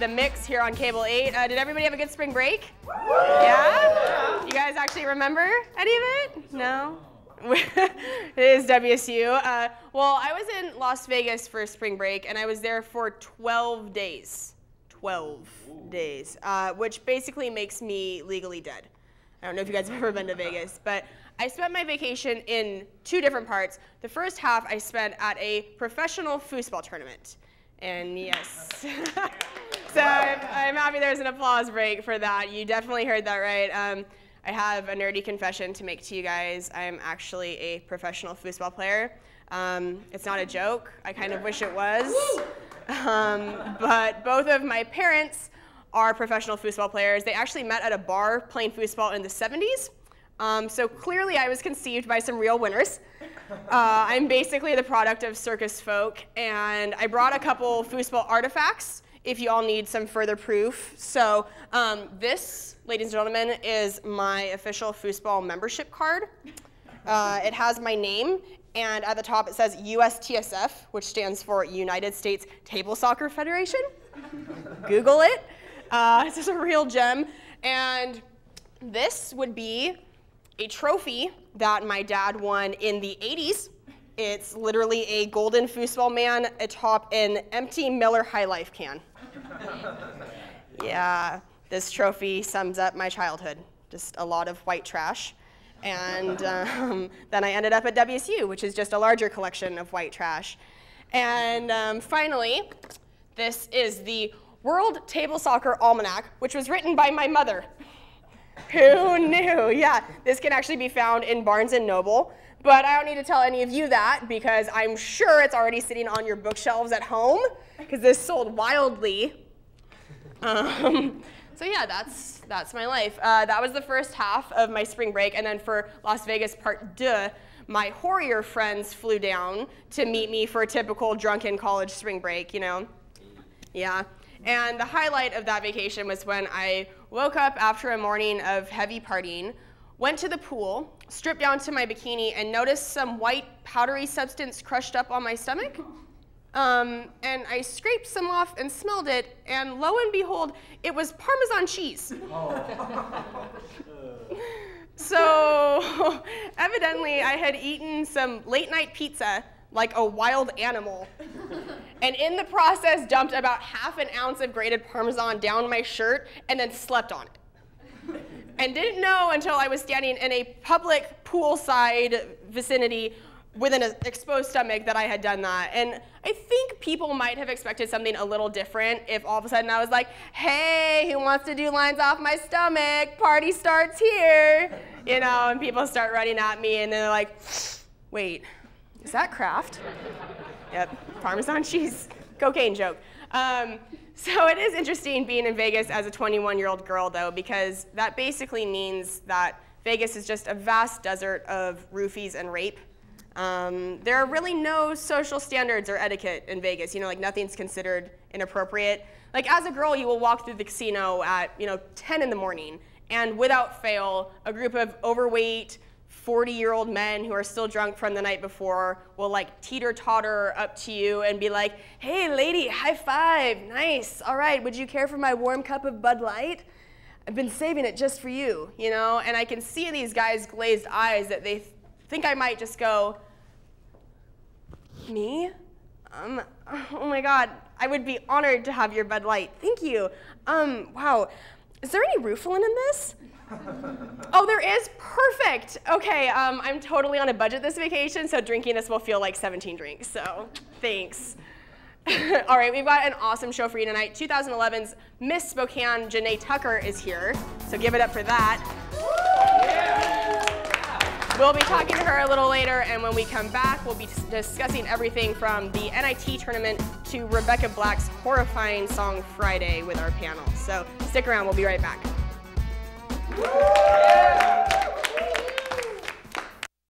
The Mix here on Cable 8. Did everybody have a good spring break? Yeah? You guys actually remember any of it? No? It is WSU. Well, I was in Las Vegas for spring break, and I was there for 12 days. 12 days, which basically makes me legally dead. I don't know if you guys have ever been to Vegas, but I spent my vacation in 2 different parts. The first half I spent at a professional foosball tournament. And yes. So I'm happy there's an applause break for that. You definitely heard that right. I have a nerdy confession to make to you guys. I'm actually a professional foosball player. It's not a joke. I kind of wish it was. But both of my parents are professional foosball players. They actually met at a bar playing foosball in the 70s. So clearly I was conceived by some real winners. I'm basically the product of circus folk, and I brought a couple foosball artifacts if you all need some further proof. So this, ladies and gentlemen, is my official foosball membership card. It has my name, and at the top it says USTSF, which stands for United States Table Soccer Federation. Google it. This is a real gem. And this would be a trophy that my dad won in the 80s. It's literally a golden foosball man atop an empty Miller High Life can. Yeah, this trophy sums up my childhood. Just a lot of white trash. And then I ended up at WSU, which is just a larger collection of white trash. And finally, this is the World Table Soccer Almanac, which was written by my mother. Who knew? Yeah, this can actually be found in Barnes & Noble. But I don't need to tell any of you that, because I'm sure it's already sitting on your bookshelves at home, because this sold wildly. So yeah, that's my life. That was the first half of my spring break, and then for Las Vegas Part 2, my Horrier friends flew down to meet me for a typical drunken college spring break, you know? Yeah. And the highlight of that vacation was when I woke up after a morning of heavy partying, went to the pool, stripped down to my bikini, and noticed some white powdery substance crushed up on my stomach. And I scraped some off and smelled it, and lo and behold, it was Parmesan cheese. So evidently I had eaten some late night pizza like a wild animal, and in the process dumped about ½ an ounce of grated Parmesan down my shirt and then slept on it. And didn't know until I was standing in a public poolside vicinity with an exposed stomach that I had done that. And I think people might have expected something a little different if all of a sudden I was like, hey, who wants to do lines off my stomach? Party starts here. You know, and people start running at me, and they're like, wait, is that Kraft? Yep, Parmesan cheese, cocaine joke. So it is interesting being in Vegas as a 21-year-old girl, though, because that basically means that Vegas is just a vast desert of roofies and rape. There are really no social standards or etiquette in Vegas. You know, like nothing's considered inappropriate. Like as a girl, you will walk through the casino at 10 in the morning, and without fail, a group of overweight 40-year-old men who are still drunk from the night before will like teeter-totter up to you and be like, hey lady, high five, nice, all right, would you care for my warm cup of Bud Light? I've been saving it just for you, you know? And I can see in these guys' glazed eyes that they think I might just go, me? Oh my God, I would be honored to have your Bud Light, thank you. Wow, is there any Roofalin in this? Oh, there is? Perfect. Okay, I'm totally on a budget this vacation, so drinking this will feel like 17 drinks, so thanks. All right, we've got an awesome show for you tonight. 2011's Miss Spokane, Genay Tucker, is here, so give it up for that. Yeah. We'll be talking to her a little later, and when we come back, we'll be discussing everything from the NIT tournament to Rebecca Black's horrifying song Friday with our panel. So stick around, we'll be right back.